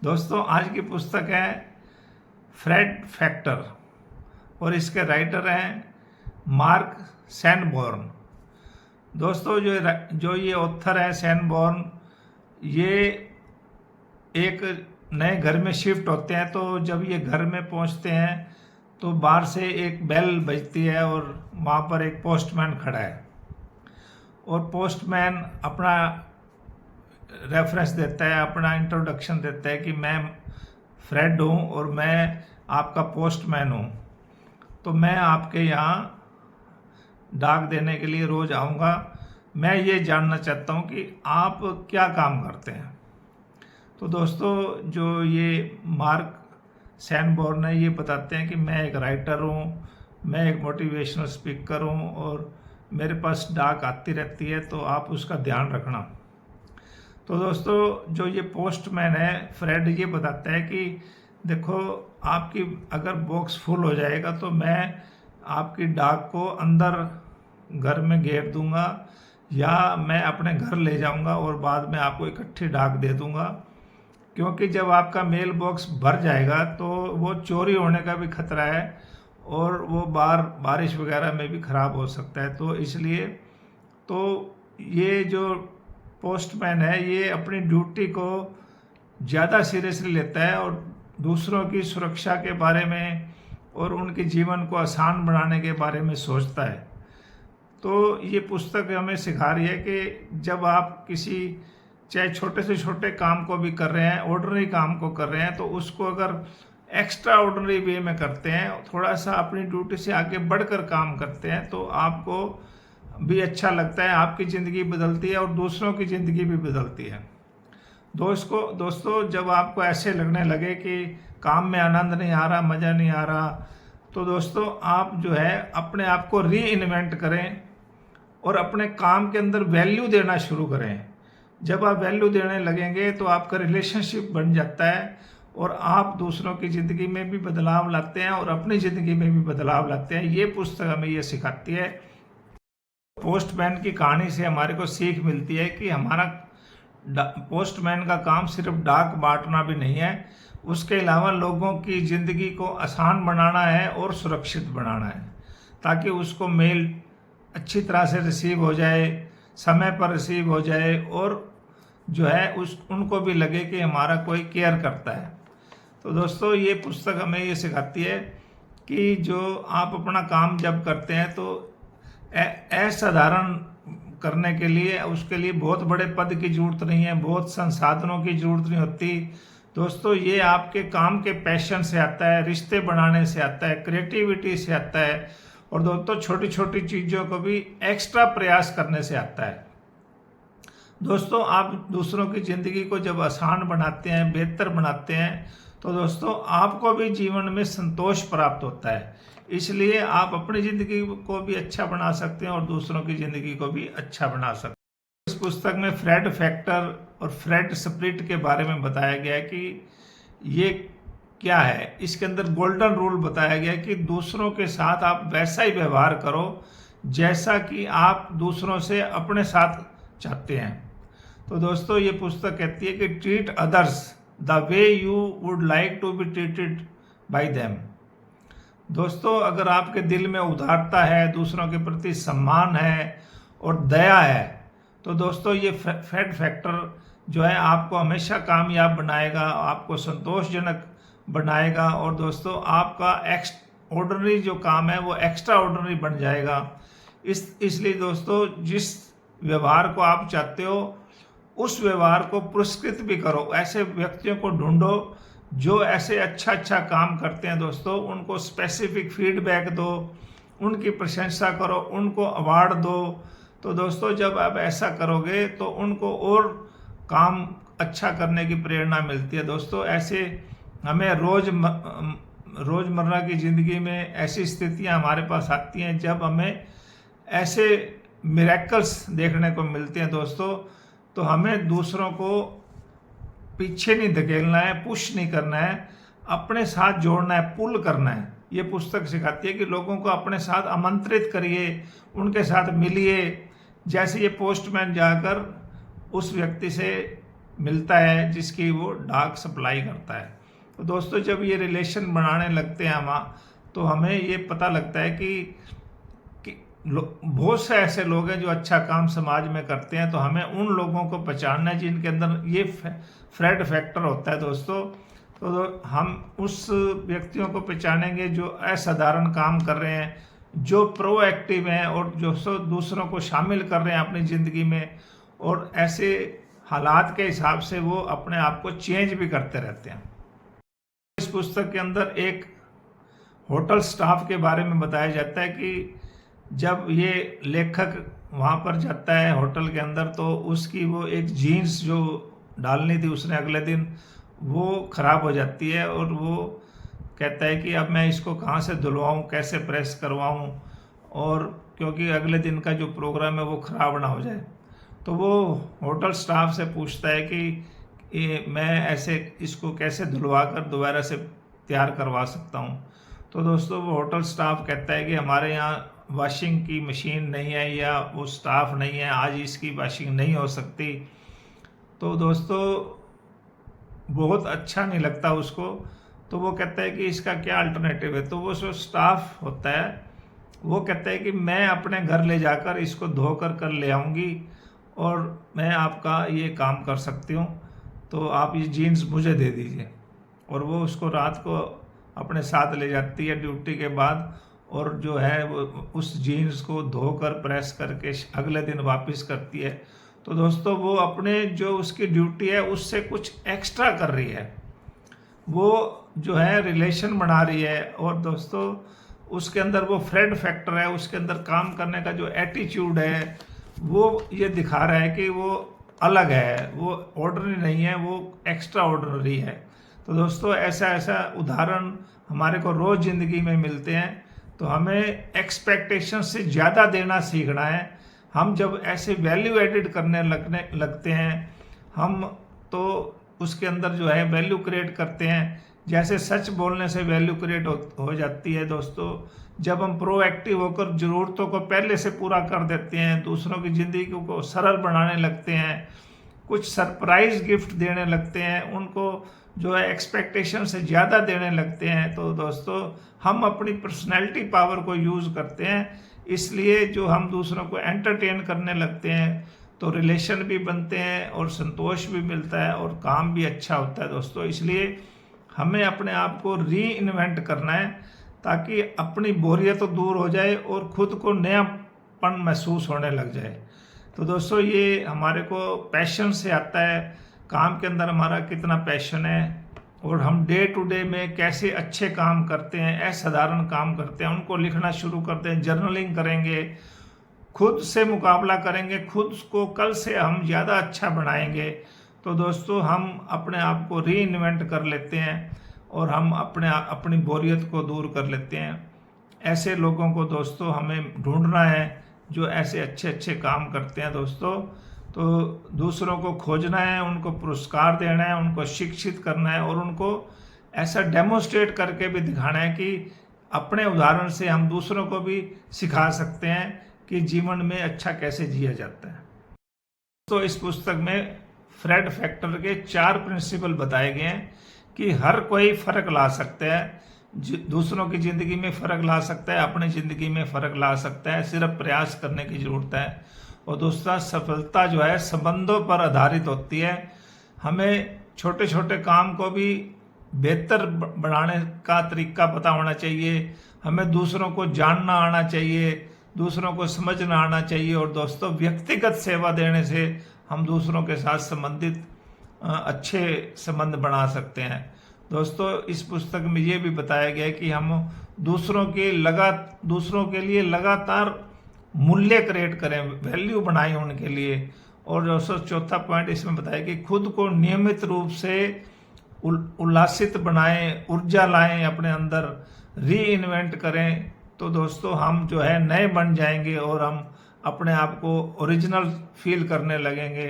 दोस्तों आज की पुस्तक है फ्रेड फैक्टर और इसके राइटर हैं मार्क सैनबोर्न। दोस्तों जो ये ऑथर है सैनबोर्न, ये एक नए घर में शिफ्ट होते हैं। तो जब ये घर में पहुंचते हैं तो बाहर से एक बेल बजती है और वहाँ पर एक पोस्टमैन खड़ा है और पोस्टमैन अपना रेफरेंस देता है, अपना इंट्रोडक्शन देता है कि मैं फ्रेड हूँ और मैं आपका पोस्टमैन हूँ। तो मैं आपके यहाँ डाक देने के लिए रोज़ आऊँगा। मैं ये जानना चाहता हूँ कि आप क्या काम करते हैं। तो दोस्तों जो ये मार्क सैनबोर्न है, ये बताते हैं कि मैं एक राइटर हूँ, मैं एक मोटिवेशनल स्पीकर हूँ और मेरे पास डाक आती रहती है, तो आप उसका ध्यान रखना। तो दोस्तों जो ये पोस्टमैन है फ्रेड, ये बताता है कि देखो, आपकी अगर बॉक्स फुल हो जाएगा तो मैं आपकी डाक को अंदर घर में घेर दूंगा या मैं अपने घर ले जाऊंगा और बाद में आपको इकट्ठी डाक दे दूंगा। क्योंकि जब आपका मेल बॉक्स भर जाएगा तो वो चोरी होने का भी खतरा है और वो बारिश वगैरह में भी ख़राब हो सकता है। तो इसलिए तो ये जो पोस्टमैन है ये अपनी ड्यूटी को ज़्यादा सीरियसली लेता है और दूसरों की सुरक्षा के बारे में और उनके जीवन को आसान बनाने के बारे में सोचता है। तो ये पुस्तक हमें सिखा रही है कि जब आप किसी चाहे छोटे से छोटे काम को भी कर रहे हैं, ऑर्डिनरी काम को कर रहे हैं, तो उसको अगर एक्स्ट्रा ऑर्डिनरी वे में करते हैं, थोड़ा सा अपनी ड्यूटी से आगे बढ़कर काम करते हैं, तो आपको भी अच्छा लगता है, आपकी ज़िंदगी बदलती है और दूसरों की ज़िंदगी भी बदलती है। दोस्तों जब आपको ऐसे लगने लगे कि काम में आनंद नहीं आ रहा, मज़ा नहीं आ रहा, तो दोस्तों आप जो है अपने आप को री इन्वेंट करें और अपने काम के अंदर वैल्यू देना शुरू करें। जब आप वैल्यू देने लगेंगे तो आपका रिलेशनशिप बन जाता है और आप दूसरों की ज़िंदगी में भी बदलाव लाते हैं और अपनी ज़िंदगी में भी बदलाव लाते हैं। ये पुस्तक हमें ये सिखाती है। पोस्टमैन की कहानी से हमारे को सीख मिलती है कि हमारा पोस्टमैन का काम सिर्फ डाक बांटना भी नहीं है, उसके अलावा लोगों की ज़िंदगी को आसान बनाना है और सुरक्षित बनाना है, ताकि उसको मेल अच्छी तरह से रिसीव हो जाए, समय पर रिसीव हो जाए और जो है उनको भी लगे कि हमारा कोई केयर करता है। तो दोस्तों ये पुस्तक हमें ये सिखाती है कि जो आप अपना काम जब करते हैं तो असाधारण करने के लिए उसके लिए बहुत बड़े पद की जरूरत नहीं है, बहुत संसाधनों की जरूरत नहीं होती। दोस्तों ये आपके काम के पैशन से आता है, रिश्ते बनाने से आता है, क्रिएटिविटी से आता है और दोस्तों छोटी छोटी चीज़ों को भी एक्स्ट्रा प्रयास करने से आता है। दोस्तों आप दूसरों की ज़िंदगी को जब आसान बनाते हैं, बेहतर बनाते हैं, तो दोस्तों आपको भी जीवन में संतोष प्राप्त होता है। इसलिए आप अपनी ज़िंदगी को भी अच्छा बना सकते हैं और दूसरों की ज़िंदगी को भी अच्छा बना सकते हैं। इस पुस्तक में फ्रेड फैक्टर और फ्रेड स्प्लिट के बारे में बताया गया है कि ये क्या है। इसके अंदर गोल्डन रूल बताया गया है कि दूसरों के साथ आप वैसा ही व्यवहार करो जैसा कि आप दूसरों से अपने साथ चाहते हैं। तो दोस्तों ये पुस्तक कहती है कि treat others the way you would like to be treated by them. दोस्तों अगर आपके दिल में उदारता है, दूसरों के प्रति सम्मान है और दया है, तो दोस्तों ये फ्रेड फैक्टर जो है आपको हमेशा कामयाब बनाएगा, आपको संतोषजनक बनाएगा और दोस्तों आपका ऑर्डिनरी जो काम है वो एक्स्ट्रा ऑर्डिनरी बन जाएगा। इसलिए दोस्तों जिस व्यवहार को आप चाहते हो उस व्यवहार को पुरस्कृत भी करो। ऐसे व्यक्तियों को ढूंढो जो ऐसे अच्छा काम करते हैं। दोस्तों उनको स्पेसिफिक फीडबैक दो, उनकी प्रशंसा करो, उनको अवार्ड दो। तो दोस्तों जब आप ऐसा करोगे तो उनको और काम अच्छा करने की प्रेरणा मिलती है। दोस्तों ऐसे हमें रोज़मर्रा की ज़िंदगी में ऐसी स्थितियां हमारे पास आती हैं जब हमें ऐसे मिरेकल्स देखने को मिलते हैं। दोस्तों तो हमें दूसरों को पीछे नहीं धकेलना है, पुश नहीं करना है, अपने साथ जोड़ना है, पुल करना है। ये पुस्तक सिखाती है कि लोगों को अपने साथ आमंत्रित करिए, उनके साथ मिलिए। जैसे ये पोस्टमैन जाकर उस व्यक्ति से मिलता है जिसकी वो डार्क सप्लाई करता है। तो दोस्तों जब ये रिलेशन बनाने लगते हैं हम, तो हमें ये पता लगता है कि बहुत से ऐसे लोग हैं जो अच्छा काम समाज में करते हैं। तो हमें उन लोगों को पहचानना है जिनके अंदर ये फ्रेड फैक्टर होता है दोस्तों। तो हम उस व्यक्तियों को पहचानेंगे जो असाधारण काम कर रहे हैं, जो प्रोएक्टिव हैं और जो दूसरों को शामिल कर रहे हैं अपनी ज़िंदगी में, और ऐसे हालात के हिसाब से वो अपने आप को चेंज भी करते रहते हैं। इस पुस्तक के अंदर एक होटल स्टाफ के बारे में बताया जाता है कि जब ये लेखक वहाँ पर जाता है होटल के अंदर, तो उसकी वो एक जीन्स जो डालनी थी उसने अगले दिन, वो ख़राब हो जाती है और वो कहता है कि अब मैं इसको कहाँ से धुलवाऊँ, कैसे प्रेस करवाऊँ, और क्योंकि अगले दिन का जो प्रोग्राम है वो ख़राब ना हो जाए। तो वो होटल स्टाफ से पूछता है कि मैं ऐसे इसको कैसे धुलवा कर दोबारा से तैयार करवा सकता हूँ। तो दोस्तों वो होटल स्टाफ कहता है कि हमारे यहाँ वॉशिंग की मशीन नहीं है या वो स्टाफ नहीं है, आज इसकी वॉशिंग नहीं हो सकती। तो दोस्तों बहुत अच्छा नहीं लगता उसको। तो वो कहता है कि इसका क्या अल्टरनेटिव है। तो वो जो स्टाफ होता है वो कहता है कि मैं अपने घर ले जाकर इसको धोकर कर ले आऊँगी और मैं आपका ये काम कर सकती हूँ, तो आप ये जीन्स मुझे दे दीजिए। और वो उसको रात को अपने साथ ले जाती है ड्यूटी के बाद, और जो है वो उस जीन्स को धोकर प्रेस करके अगले दिन वापस करती है। तो दोस्तों वो अपने जो उसकी ड्यूटी है उससे कुछ एक्स्ट्रा कर रही है, वो जो है रिलेशन बना रही है। और दोस्तों उसके अंदर वो फ्रेड फैक्टर है, उसके अंदर काम करने का जो एटीट्यूड है वो ये दिखा रहा है कि वो अलग है, वो ऑर्डिनरी नहीं है, वो एक्स्ट्रा ऑर्डिनरी है। तो दोस्तों ऐसा उदाहरण हमारे को रोज़ ज़िंदगी में मिलते हैं। तो हमें एक्सपेक्टेशन से ज़्यादा देना सीखना है। हम जब ऐसे वैल्यू एडिड करने लगते हैं हम, तो उसके अंदर जो है वैल्यू क्रिएट करते हैं। जैसे सच बोलने से वैल्यू क्रिएट हो जाती है दोस्तों। जब हम प्रोएक्टिव होकर ज़रूरतों को पहले से पूरा कर देते हैं, दूसरों की ज़िंदगी को सरल बनाने लगते हैं, कुछ सरप्राइज गिफ्ट देने लगते हैं, उनको जो है एक्सपेक्टेशन से ज़्यादा देने लगते हैं, तो दोस्तों हम अपनी पर्सनैलिटी पावर को यूज़ करते हैं। इसलिए जो हम दूसरों को एंटरटेन करने लगते हैं तो रिलेशन भी बनते हैं और संतोष भी मिलता है और काम भी अच्छा होता है दोस्तों। इसलिए हमें अपने आप को री इन्वेंट करना है ताकि अपनी बोरियत तो दूर हो जाए और खुद को नयापन महसूस होने लग जाए। तो दोस्तों ये हमारे को पैशन से आता है, काम के अंदर हमारा कितना पैशन है और हम डे टू डे में कैसे अच्छे काम करते हैं, असाधारण काम करते हैं, उनको लिखना शुरू करते हैं, जर्नलिंग करेंगे, खुद से मुकाबला करेंगे, खुद को कल से हम ज़्यादा अच्छा बनाएंगे। तो दोस्तों हम अपने आप को री इन्वेंट कर लेते हैं और हम अपनी बोरियत को दूर कर लेते हैं। ऐसे लोगों को दोस्तों हमें ढूंढना है जो ऐसे अच्छे अच्छे काम करते हैं दोस्तों। तो दूसरों को खोजना है, उनको पुरस्कार देना है, उनको शिक्षित करना है और उनको ऐसा डेमोन्स्ट्रेट करके भी दिखाना है कि अपने उदाहरण से हम दूसरों को भी सिखा सकते हैं कि जीवन में अच्छा कैसे जिया जाता है। तो इस पुस्तक में फ्रेड फैक्टर के 4 प्रिंसिपल बताए गए हैं कि हर कोई फ़र्क ला सकता है, दूसरों की ज़िंदगी में फ़र्क ला सकता है, अपनी ज़िंदगी में फ़र्क ला सकता है, सिर्फ प्रयास करने की ज़रूरत है। और दोस्तों सफलता जो है संबंधों पर आधारित होती है। हमें छोटे छोटे काम को भी बेहतर बनाने का तरीका पता होना चाहिए, हमें दूसरों को जानना आना चाहिए, दूसरों को समझना आना चाहिए। और दोस्तों व्यक्तिगत सेवा देने से हम दूसरों के साथ संबंधित अच्छे संबंध बना सकते हैं। दोस्तों इस पुस्तक में ये भी बताया गया है कि हम दूसरों के लिए लगातार मूल्य क्रिएट करें, वैल्यू बनाएं उनके लिए। और दोस्तों चौथा पॉइंट इसमें बताया कि खुद को नियमित रूप से उल्लासित बनाएं, ऊर्जा लाएं अपने अंदर, री इन्वेंट करें। तो दोस्तों हम जो है नए बन जाएंगे और हम अपने आप को ओरिजिनल फील करने लगेंगे।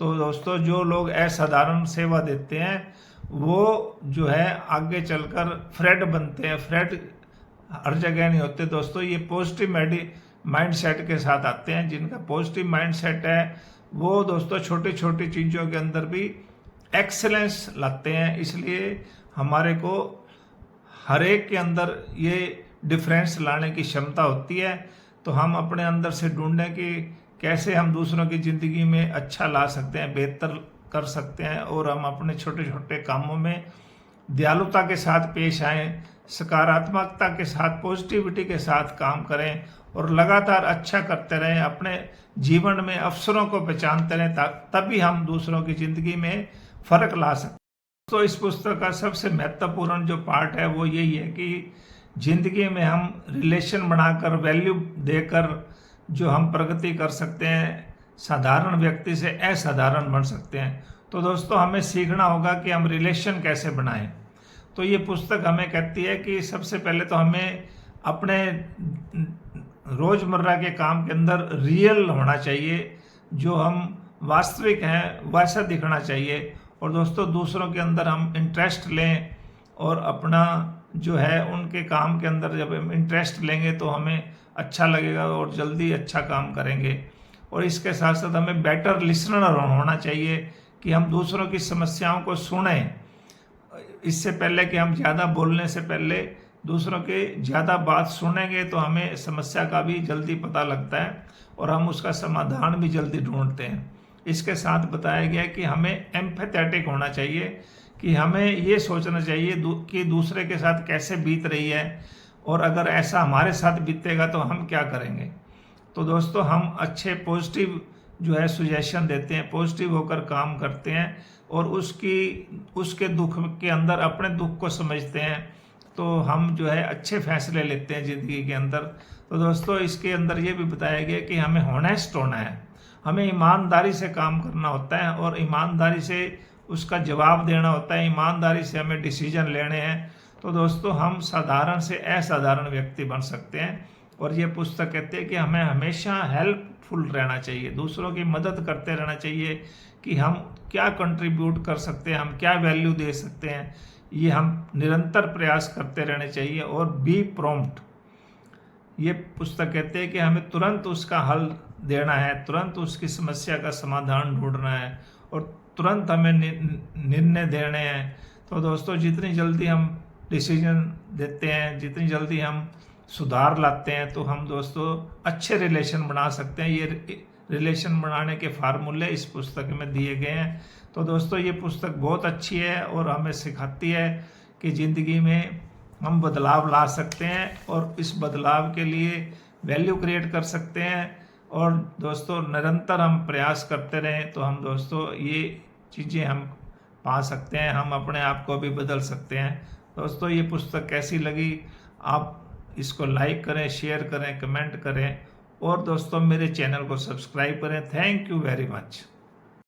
तो दोस्तों जो लोग असाधारण सेवा देते हैं वो जो है आगे चलकर फ्रेड बनते हैं। फ्रेड हर जगह नहीं होते दोस्तों, ये पॉजिटिव माइंडसेट के साथ आते हैं। जिनका पॉजिटिव माइंडसेट है वो दोस्तों छोटी छोटी चीज़ों के अंदर भी एक्सेलेंस लाते हैं। इसलिए हमारे को हर एक के अंदर ये डिफरेंस लाने की क्षमता होती है। तो हम अपने अंदर से ढूंढें कि कैसे हम दूसरों की ज़िंदगी में अच्छा ला सकते हैं, बेहतर कर सकते हैं, और हम अपने छोटे छोटे कामों में दयालुता के साथ पेश आएँ, सकारात्मकता के साथ, पॉजिटिविटी के साथ काम करें और लगातार अच्छा करते रहें, अपने जीवन में अवसरों को पहचानते रहें, तभी हम दूसरों की ज़िंदगी में फ़र्क ला सकते हैं। तो इस पुस्तक का सबसे महत्वपूर्ण जो पार्ट है वो यही है कि ज़िंदगी में हम रिलेशन बनाकर, वैल्यू देकर जो हम प्रगति कर सकते हैं, साधारण व्यक्ति से असाधारण बन सकते हैं। तो दोस्तों, हमें सीखना होगा कि हम रिलेशन कैसे बनाएं। तो ये पुस्तक हमें कहती है कि सबसे पहले तो हमें अपने रोज़मर्रा के काम के अंदर रियल होना चाहिए, जो हम वास्तविक हैं वैसा दिखना चाहिए। और दोस्तों, दूसरों के अंदर हम इंटरेस्ट लें और अपना जो है उनके काम के अंदर जब हम इंटरेस्ट लेंगे तो हमें अच्छा लगेगा और जल्दी अच्छा काम करेंगे। और इसके साथ साथ हमें बेटर लिसनर होना चाहिए कि हम दूसरों की समस्याओं को सुनें। इससे पहले कि हम ज़्यादा बोलने से पहले दूसरों के ज़्यादा बात सुनेंगे तो हमें समस्या का भी जल्दी पता लगता है और हम उसका समाधान भी जल्दी ढूंढते हैं। इसके साथ बताया गया कि हमें एम्पैथेटिक होना चाहिए, कि हमें ये सोचना चाहिए कि दूसरे के साथ कैसे बीत रही है, और अगर ऐसा हमारे साथ बीतेगा तो हम क्या करेंगे। तो दोस्तों, हम अच्छे पॉजिटिव जो है सुजेशन देते हैं, पॉजिटिव होकर काम करते हैं और उसके दुख के अंदर अपने दुख को समझते हैं, तो हम जो है अच्छे फैसले लेते हैं ज़िंदगी के अंदर। तो दोस्तों, इसके अंदर ये भी बताया गया कि हमें हॉनेस्ट होना है, हमें ईमानदारी से काम करना होता है और ईमानदारी से उसका जवाब देना होता है, ईमानदारी से हमें डिसीजन लेने हैं। तो दोस्तों, हम साधारण से असाधारण व्यक्ति बन सकते हैं। और ये पुस्तक कहते हैं कि हमें हमेशा हेल्पफुल रहना चाहिए, दूसरों की मदद करते रहना चाहिए कि हम क्या कंट्रीब्यूट कर सकते हैं, हम क्या वैल्यू दे सकते हैं, ये हम निरंतर प्रयास करते रहने चाहिए। और बी प्रॉम्प्ट, ये पुस्तक कहते हैं कि हमें तुरंत उसका हल देना है, तुरंत उसकी समस्या का समाधान ढूंढना है और तुरंत हमें निर्णय देने हैं। तो दोस्तों, जितनी जल्दी हम डिसीजन देते हैं, जितनी जल्दी हम सुधार लाते हैं, तो हम दोस्तों अच्छे रिलेशन बना सकते हैं। ये रिलेशन बनाने के फार्मूले इस पुस्तक में दिए गए हैं। तो दोस्तों, ये पुस्तक बहुत अच्छी है और हमें सिखाती है कि ज़िंदगी में हम बदलाव ला सकते हैं और इस बदलाव के लिए वैल्यू क्रिएट कर सकते हैं। और दोस्तों, निरंतर हम प्रयास करते रहें तो हम दोस्तों ये चीज़ें हम पा सकते हैं, हम अपने आप को भी बदल सकते हैं। दोस्तों, ये पुस्तक कैसी लगी, आप इसको लाइक करें, शेयर करें, कमेंट करें और दोस्तों मेरे चैनल को सब्सक्राइब करें। Thank you very much.